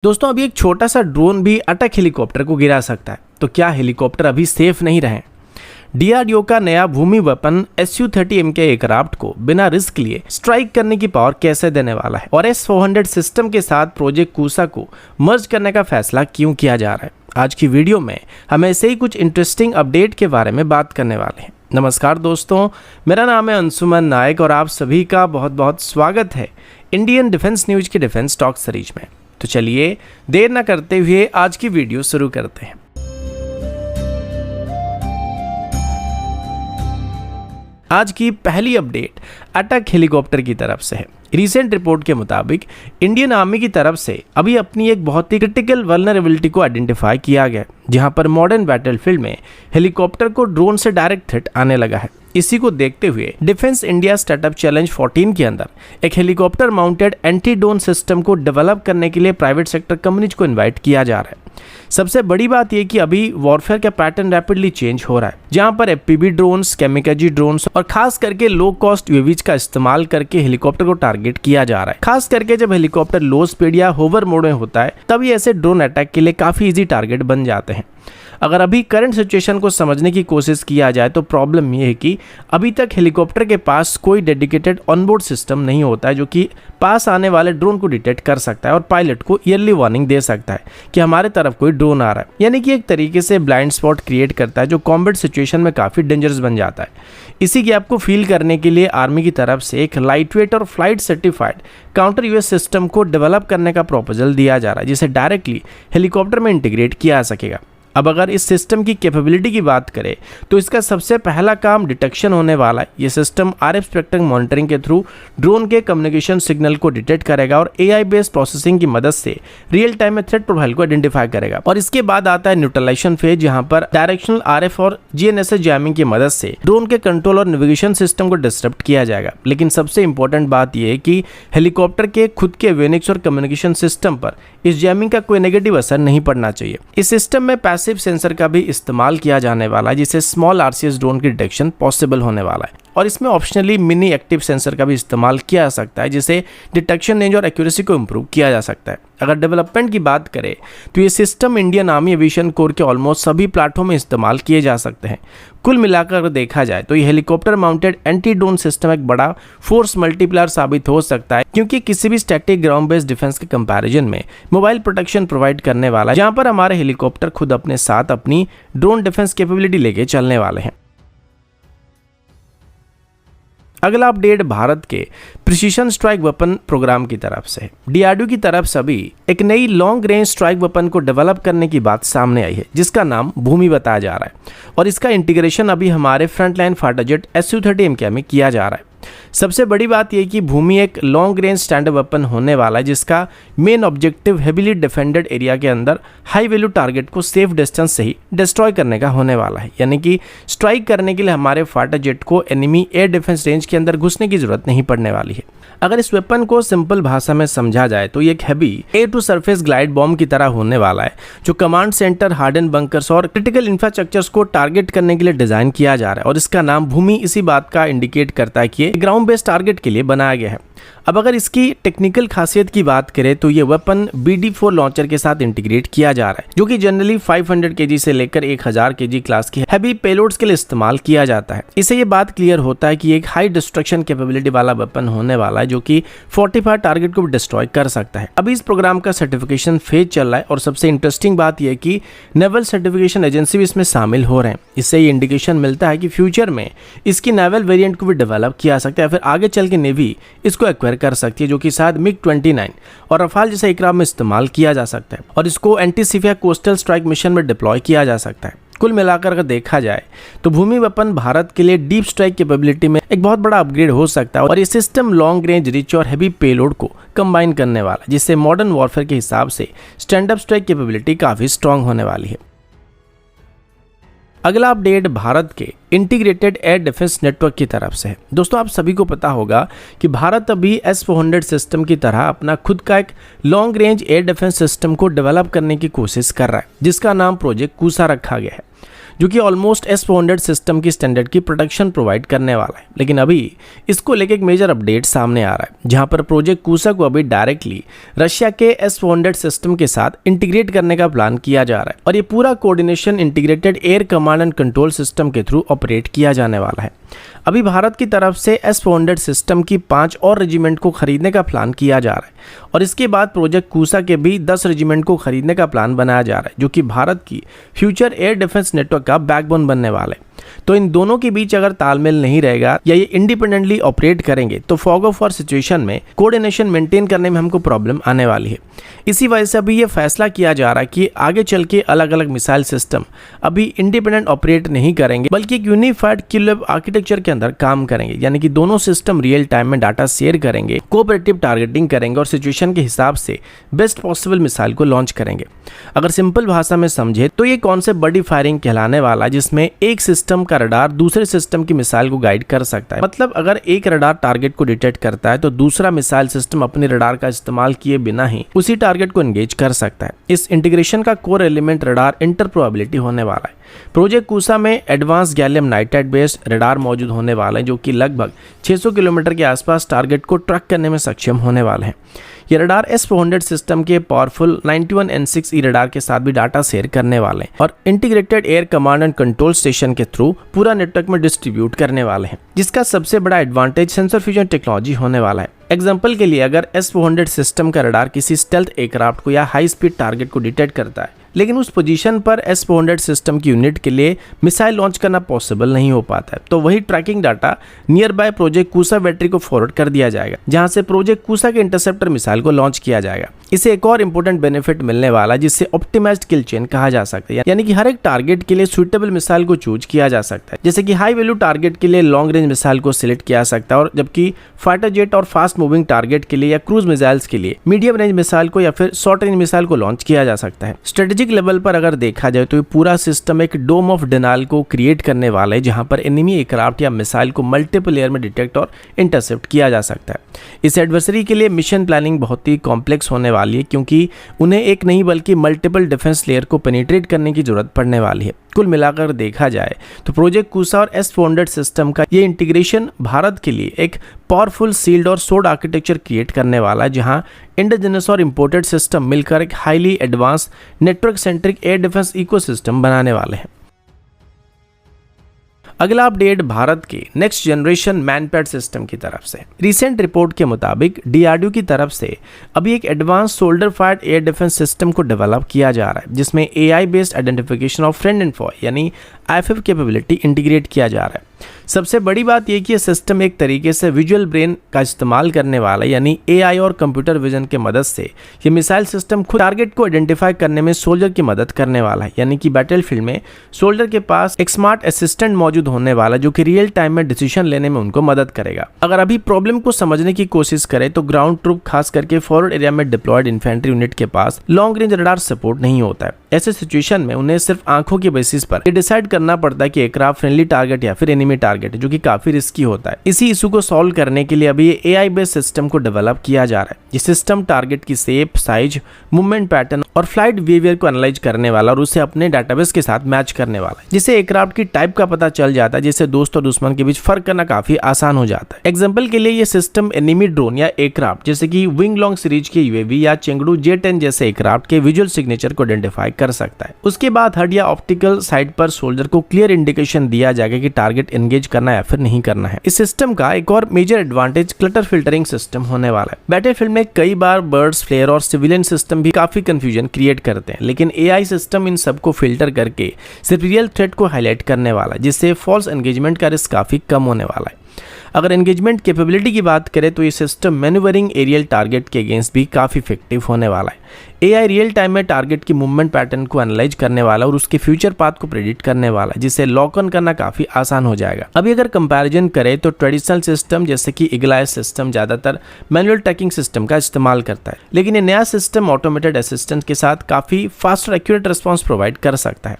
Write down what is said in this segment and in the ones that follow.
दोस्तों अभी एक छोटा सा ड्रोन भी अटैक हेलीकॉप्टर को गिरा सकता है। तो क्या हेलीकॉप्टर अभी सेफ नहीं रहे? डीआरडीओ का नया भूमि वेपन Su-30M के एयरक्राफ्ट को बिना रिस्क लिए स्ट्राइक करने की पावर कैसे देने वाला है और S-400 सिस्टम के साथ प्रोजेक्ट कूसा को मर्ज करने का फैसला क्यों किया जा रहा है? आज की वीडियो में हम ऐसे ही कुछ इंटरेस्टिंग अपडेट के बारे में बात करने वाले हैं। नमस्कार दोस्तों, मेरा नाम है अंशुमन नायक और आप सभी का बहुत बहुत स्वागत है इंडियन डिफेंस न्यूज की डिफेंस टॉक सीरीज में। तो चलिए देर न करते हुए आज की वीडियो शुरू करते हैं। आज की पहली अपडेट अटैक हेलीकॉप्टर की तरफ से है। रिसेंट रिपोर्ट के मुताबिक इंडियन आर्मी की तरफ से अभी अपनी एक बहुत ही क्रिटिकल वल्नरेबिलिटी को आइडेंटिफाई किया गया, जहां पर मॉडर्न बैटलफील्ड में हेलीकॉप्टर को ड्रोन से डायरेक्ट थ्रेट आने लगा है। इसी को देखते हुए डिफेंस इंडिया स्टार्टअप चैलेंज 14 के अंदर एक helicopter mounted anti drone system को डेवलप करने के लिए प्राइवेट सेक्टर कंपनीज को इनवाइट किया जा रहा है। सबसे बड़ी बात यह कि अभी वॉरफेयर का पैटर्न रैपिडली चेंज हो रहा है, जहां पर एफपीवी ड्रोन्स, कैमिकाजी ड्रोन्स और खास करके लो कॉस्ट यूएवीज का इस्तेमाल करके हेलीकॉप्टर को टारगेट किया जा रहा है। खास करके जब हेलीकॉप्टर लो स्पीड या होवर मोड में होता है तभी ऐसे ड्रोन अटैक के लिए काफी इजी टारगेट बन जाते हैं। अगर अभी करंट सिचुएशन को समझने की कोशिश किया जाए तो प्रॉब्लम यह है कि अभी तक हेलीकॉप्टर के पास कोई डेडिकेटेड ऑनबोर्ड सिस्टम नहीं होता है जो कि पास आने वाले ड्रोन को डिटेक्ट कर सकता है और पायलट को ईयरली वार्निंग दे सकता है कि हमारे तरफ कोई ड्रोन आ रहा है। यानी कि एक तरीके से ब्लाइंड स्पॉट क्रिएट करता है जो कॉम्बैट सिचुएशन में काफ़ी डेंजरस बन जाता है। इसी गैप को फील करने के लिए आर्मी की तरफ से एक लाइटवेट और flight certified counter US system को डेवलप करने का प्रपोजल दिया जा रहा है, जिसे डायरेक्टली हेलीकॉप्टर में इंटीग्रेट किया जा सकेगा। अब अगर इस सिस्टम की कैपेबिलिटी की बात करें तो इसका सबसे पहला काम डिटेक्शन होने वाला है। ये सिस्टम आरएफ स्पेक्ट्रम मॉनिटरिंग के थ्रू ड्रोन के कम्युनिकेशन सिग्नल को डिटेक्ट करेगा और एआई बेस्ड प्रोसेसिंग की मदद से रियल टाइम में थ्रेट प्रोफाइल को आइडेंटिफाई करेगा। और इसके बाद आता है न्यूट्रलाइजेशन फेज, जहां पर डायरेक्शनल आरएफ और जीएनएसएस जैमिंग की मदद से ड्रोन के कंट्रोल और नेविगेशन सिस्टम को डिस्टर्ब किया जाएगा। लेकिन सबसे इंपॉर्टेंट बात यह है कि हेलीकॉप्टर के खुद के एवियोनिक्स और कम्युनिकेशन सिस्टम पर इस जैमिंग का कोई नेगेटिव असर नहीं पड़ना चाहिए। इस सिस्टम में पैसिव सेंसर का भी इस्तेमाल किया जाने वाला है, जिससे स्मॉल आरसीएस ड्रोन की डिटेक्शन पॉसिबल होने वाला है। और इसमें ऑप्शनली मिनी एक्टिव सेंसर का भी इस्तेमाल किया जा सकता है, जिससे डिटेक्शन रेंज और एक्यूरेसी को इंप्रूव किया जा सकता है। अगर डेवलपमेंट की बात करें तो ये system Indian army aviation core के ऑलमोस्ट सभी प्लेटफॉर्म में इस्तेमाल किए जा सकते हैं। कुल मिलाकर अगर देखा जाए तो ये helicopter mounted anti drone system एक बड़ा फोर्स मल्टीप्लायर साबित हो सकता है, क्योंकि किसी भी स्टैटिक ग्राउंड बेस्ड डिफेंस के कंपैरिजन में मोबाइल प्रोटेक्शन प्रोवाइड करने वाला है, जहां पर हमारे हेलीकॉप्टर खुद अपने साथ अपनी ड्रोन डिफेंस कैपेबिलिटी लेके चलने वाले हैं। अगला अपडेट भारत के प्रिसीजन स्ट्राइक वेपन प्रोग्राम की तरफ से है। डीआरडीओ की तरफ से अभी एक नई लॉन्ग रेंज स्ट्राइक वेपन को डेवलप करने की बात सामने आई है, जिसका नाम भूमि बताया जा रहा है और इसका इंटीग्रेशन अभी हमारे फ्रंटलाइन फाइटर जेट Su-30M में किया जा रहा है। सबसे बड़ी बात यह कि भूमि एक लॉन्ग रेंज स्टैंडर्ड वेपन होने वाला है, जिसका main objective heavily defended area के अंदर हाई वैल्यू टारगेट को सेफ डिस्टेंस से ही डिस्ट्रॉय करने का होने वाला है। यानी कि स्ट्राइक करने के लिए हमारे फाइटर जेट को एनिमी एयर डिफेंस रेंज के अंदर घुसने की जरूरत नहीं पड़ने वाली है। अगर इस वेपन को सिंपल भाषा में समझा जाए तो ये एक heavy air to surface glide bomb की तरह होने वाला है, जो कमांड सेंटर, हार्डन बंकर्स और क्रिटिकल इंफ्रास्ट्रक्चर्स को टारगेट करने के लिए डिजाइन किया जा रहा है। और इसका नाम भूमि इसी बात का इंडिकेट करता है कि ये ग्राउंड बेस्ड टारगेट के लिए बनाया गया है। अब अगर इसकी टेक्निकल खासियत की बात करें तो ये वेपन BD4 लॉन्चर के साथ इंटीग्रेट किया जा रहा है, जो कि जनरली 500 kg से लेकर 1000 kg क्लास की हैवी पेलोड्स के लिए इस्तेमाल किया जाता है। इससे ये बात क्लियर होता है कि एक हाई डिस्ट्रक्शन कैपेबिलिटी वाला वेपन होने वाला है, जो कि 45 टारगेट को भी डिस्ट्रॉय कर सकता है। अभी इस प्रोग्राम का सर्टिफिकेशन फेज चल रहा है और सबसे इंटरेस्टिंग बात यह कि नेवल सर्टिफिकेशन एजेंसी भी इसमें शामिल हो रहे हैं। इससे ये इंडिकेशन मिलता है कि फ्यूचर में इसकी नेवल वेरिएंट को भी डेवलप किया जा सकता है, फिर आगे चल के नेवी इसको एक्वायर कर सकती है, जो कि शायद MiG-29 और रफाल जैसे एयरक्राफ्ट में इस्तेमाल किया जा सकता है और इसको एंटीसिफिया कोस्टल स्ट्राइक मिशन में डिप्लॉय किया जा सकता है। कुल मिलाकर अगर देखा जाए तो भूमि वेपन भारत के लिए डीप स्ट्राइक कैपेबिलिटी में एक बहुत बड़ा अपग्रेड हो सकता है और ये सिस्टम लॉन्ग रेंज, रिच और हैवी पेलोड को कंबाइन करने वाला है, जिससे मॉडर्न वॉरफेयर के हिसाब से स्टैंड अप स्ट्राइक कैपेबिलिटी काफी स्ट्रांग होने वाली है। अगला अपडेट भारत के इंटीग्रेटेड एयर डिफेंस नेटवर्क की तरफ से है। दोस्तों आप सभी को पता होगा कि भारत अभी S-400 सिस्टम की तरह अपना खुद का एक long range air defence system को डेवलप करने की कोशिश कर रहा है, जिसका नाम प्रोजेक्ट कूसा रखा गया है, जो कि ऑलमोस्ट S-400 सिस्टम की स्टैंडर्ड की प्रोटेक्शन प्रोवाइड करने वाला है। लेकिन अभी इसको लेके एक मेजर अपडेट सामने आ रहा है, जहां पर प्रोजेक्ट कूसा को अभी डायरेक्टली रशिया के S-400 सिस्टम के साथ इंटीग्रेट करने का प्लान किया जा रहा है और ये पूरा coordination integrated air command and control system के थ्रू ऑपरेट किया जाने वाला है। अभी भारत की तरफ से S-400 सिस्टम की 5 और रेजिमेंट को खरीदने का प्लान किया जा रहा है और इसके बाद प्रोजेक्ट कूसा के भी 10 रेजिमेंट को खरीदने का प्लान बनाया जा रहा है, जो कि भारत की फ्यूचर एयर डिफेंस नेटवर्क का बैकबोन बनने वाले। तो इन दोनों के बीच अगर तालमेल नहीं रहेगा या ये इंडिपेंडेंटली ऑपरेट करेंगे तो फॉग ऑफ वॉर सिचुएशन में कोऑर्डिनेशन मेंटेन करने में हमको प्रॉब्लम आने वाली है। इसी वजह से अभी ये फैसला किया जा रहा है कि आगे चल के अलग अलग मिसाइल सिस्टम अभी इंडिपेंडेंट ऑपरेट नहीं करेंगे, बल्कि एक यूनिफाइड किल वेब आर्किटेक्चर के अंदर काम करेंगे, यानी कि दोनों सिस्टम रियल टाइम में डाटा शेयर करेंगे, कोऑपरेटिव टारगेटिंग करेंगे और सिचुएशन के हिसाब से बेस्ट पॉसिबल मिसाइल को लॉन्च करेंगे। अगर सिंपल भाषा में समझे तो ये कॉन्सेप्ट बडी फायरिंग कहलाने वाला है, जिसमें एक सिस्टम का रडार दूसरे सिस्टम की मिसाइल को गाइड कर सकता है। मतलब अगर एक रडार टारगेट को डिटेक्ट करता है तो दूसरा मिसाइल सिस्टम अपने रडार का इस्तेमाल किए बिना ही उसी टारगेट को एंगेज कर सकता है। इस इंटीग्रेशन का कोर एलिमेंट रडार इंटरप्रोबेबिलिटी होने वाला है। प्रोजेक्ट कूसा में advance gallium nitride based radar मौजूद होने वाला है, जो कि लगभग 600 किलोमीटर के आसपास टारगेट को ट्रैक करने में सक्षम होने वाले हैं। ये रडार S-400 सिस्टम के पावरफुल 91N6E रडार के साथ भी डाटा शेयर करने वाले हैं और integrated air command and control station के थ्रू पूरा नेटवर्क में डिस्ट्रीब्यूट करने वाले हैं, जिसका सबसे बड़ा एडवांटेज सेंसर फ्यूजन टेक्नोलॉजी होने वाला है। एग्जाम्पल के लिए अगर S-400 सिस्टम का रडार किसी स्टेल्थ एयरक्राफ्ट को या हाई स्पीड टारगेट को डिटेक्ट करता है, लेकिन उस पोजीशन पर S-400 सिस्टम की यूनिट के लिए मिसाइल लॉन्च करना पॉसिबल नहीं हो पाता है, तो वही tracking data nearby project कूसा बैटरी को फॉरवर्ड कर दिया जाएगा, जहां से प्रोजेक्ट कूसा के इंटरसेप्टर मिसाइल को लॉन्च किया जाएगा। इसे एक और इंपॉर्टेंट बेनिफिट मिलने वाला है, जिससे ऑप्टिमाइज्ड किल चेन कहा जा सकता है, यानी कि हर एक टारगेट के लिए सुइटेबल मिसाइल को चूज किया जा सकता है। जैसे कि हाई वैल्यू टारगेट के लिए लॉन्ग रेंज मिसाइल को सिलेक्ट किया जा सकता है, और जबकि फाइटर जेट और फास्ट मूविंग टारगेट के लिए या क्रूज मिसाइल्स के लिए मीडियम रेंज मिसाइल को या फिर शॉर्ट रेंज मिसाइल को लॉन्च किया जा सकता है। स्ट्रेटेजिक लेवल पर अगर देखा जाए तो ये पूरा सिस्टम एक डोम ऑफ डिनाइल को क्रिएट करने वाला है, जहां पर एनिमी एयरक्राफ्ट या मिसाइल को मल्टीपल एयर में डिटेक्ट और इंटरसेप्ट किया जा सकता है। इस एडवर्सरी के लिए मिशन प्लानिंग बहुत ही कॉम्प्लेक्स होने वाली है, क्योंकि उन्हें एक नहीं बल्कि मल्टीपल डिफेंस लेयर को पेनिट्रेट करने की जरूरत पड़ने वाली है। कुल मिलाकर देखा जाए तो प्रोजेक्ट कूसा और S-400 सिस्टम का ये इंटीग्रेशन भारत के लिए एक पावरफुल सील्ड और सोड आर्किटेक्चर क्रिएट करने वाला है, जहां इंडिजिनस और इंपोर्टेड सिस्टम मिलकर एक highly advance network centric air defence ecosystem बनाने वाले हैं। अगला अपडेट भारत के नेक्स्ट जनरेशन मैनपैड सिस्टम की तरफ से। रिसेंट रिपोर्ट के मुताबिक DRDO की तरफ से अभी एक advance shoulder fired air defence system को डेवलप किया जा रहा है, जिसमें AI based identification of friend and foe यानी IFF कैपेबिलिटी इंटीग्रेट किया जा रहा है। सबसे बड़ी बात यह कि यह सिस्टम एक तरीके से विजुअल ब्रेन का इस्तेमाल करने वाला है, यानी AI और कंप्यूटर विजन के मदद से ये मिसाइल सिस्टम खुद टारगेट को आइडेंटिफाई करने में सोल्जर की मदद करने वाला है, यानी कि बैटलफील्ड में सोल्जर के पास एक स्मार्ट असिस्टेंट मौजूद होने वाला जो कि रियल टाइम में डिसीजन लेने में उनको मदद करेगा। अगर अभी प्रॉब्लम को समझने की कोशिश करें तो ग्राउंड ट्रूप खास करके फॉरवर्ड एरिया में डिप्लॉयड इन्फेंट्री यूनिट के पास लॉन्ग रेंज रडार सपोर्ट नहीं होता है। ऐसे सिचुएशन में उन्हें सिर्फ आंखों के बेसिस पर डिसाइड करना पड़ता है कि एयरक्राफ्ट फ्रेंडली टारगेट या फिर एनिमी टारगेट है, जो कि काफी रिस्की होता है। इसी इशू को सॉल्व करने के लिए अभी AI बेस्ड सिस्टम को डेवलप किया जा रहा है। ये सिस्टम टारगेट की शेप, साइज, मूवमेंट पैटर्न और फ्लाइट बिहेवियर को एनालाइज करने वाला और उसे अपने डाटाबेस के साथ मैच करने वाला है, जिससे एयरक्राफ्ट की टाइप का पता चल जाता है, जिससे दोस्त और दुश्मन के बीच फर्क करना काफी आसान हो जाता है। एग्जाम्पल के लिए ये सिस्टम एनिमी ड्रोन या एयरक्राफ्ट जैसे कि विंग लॉन्ग सीरीज के UAV या चेंगडू J-10 जैसे एयरक्राफ्ट के विजुअल सिग्नेचर को आइडेंटिफाई कर सकता है। उसके बाद HUD या ऑप्टिकल साइड पर सोल्जर को क्लियर इंडिकेशन दिया जाएगा कि टारगेट एंगेज करना या फिर नहीं करना है। इस सिस्टम का एक और major advantage clutter filtering system होने वाला है। बैटलफील्ड में कई बार बर्ड्स, फ्लेयर और सिविलियन सिस्टम भी काफी कंफ्यूजन क्रिएट करते हैं, लेकिन AI सिस्टम इन सबको फिल्टर करके सिर्फ रियल थ्रेट को हाईलाइट करने वाला है, जिससे फॉल्स एंगेजमेंट का रिस्क काफी कम होने वाला है। अगर एंगेजमेंट कैपेबिलिटी की बात करें तो ये सिस्टम मैन्यूवरिंग एरियल टारगेट के अगेंस्ट भी काफी इफेक्टिव होने वाला है। AI रियल टाइम में टारगेट की मूवमेंट पैटर्न को एनालाइज करने वाला और उसके फ्यूचर पाथ को प्रेडिक्ट करने वाला, जिससे लॉक ऑन करना काफी आसान हो जाएगा। अभी अगर कंपैरिजन करें तो ट्रेडिशनल सिस्टम जैसे कि ईगल सिस्टम ज्यादातर मैनुअल ट्रैकिंग सिस्टम का इस्तेमाल करता है, लेकिन ये नया सिस्टम ऑटोमेटेड असिस्टेंट के साथ काफी फास्ट और एक्यूरेट रिस्पॉन्स प्रोवाइड कर सकता है।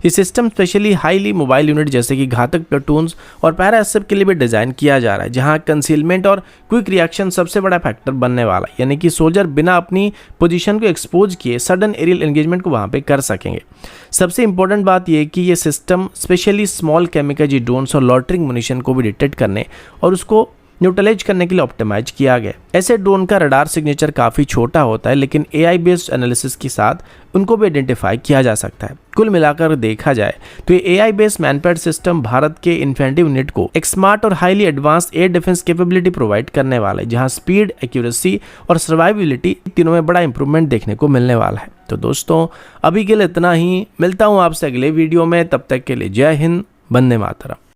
ये system specially highly mobile unit जैसे कि घातक प्लेटून्स और पैरा एसएफ के लिए भी डिजाइन किया जा रहा है, जहां कंसीलमेंट और क्विक रिएक्शन सबसे बड़ा फैक्टर बनने वाला है, यानी कि सोल्जर बिना अपनी पोजीशन को एक्सपोज किए सडन एरियल एंगेजमेंट को वहाँ पे कर सकेंगे। सबसे इंपॉर्टेंट बात यह कि ये सिस्टम स्पेशली स्मॉल कैमिकाजी ड्रोन्स और लॉटरिंग मुनिशन को भी डिटेक्ट करने और उसको न्यूट्रलाइज करने के लिए ऑप्टिमाइज किया गया। ऐसे ड्रोन का रडार सिग्नेचर काफ़ी छोटा होता है, लेकिन AI बेस्ड एनालिसिस के साथ उनको भी आइडेंटिफाई किया जा सकता है। कुल मिलाकर देखा जाए तो ये AI based MANPAD system Bharat के इन्फेंट्री यूनिट को एक स्मार्ट और highly advanced air defence capability provide करने वाला है, जहां स्पीड, एक्यूरेसी और सर्वाइविलिटी तीनों में बड़ा इंप्रूवमेंट देखने को मिलने वाला है। तो दोस्तों अभी के लिए इतना ही, मिलता हूँ आपसे अगले वीडियो में, तब तक के लिए जय हिंद, वंदे मातरम।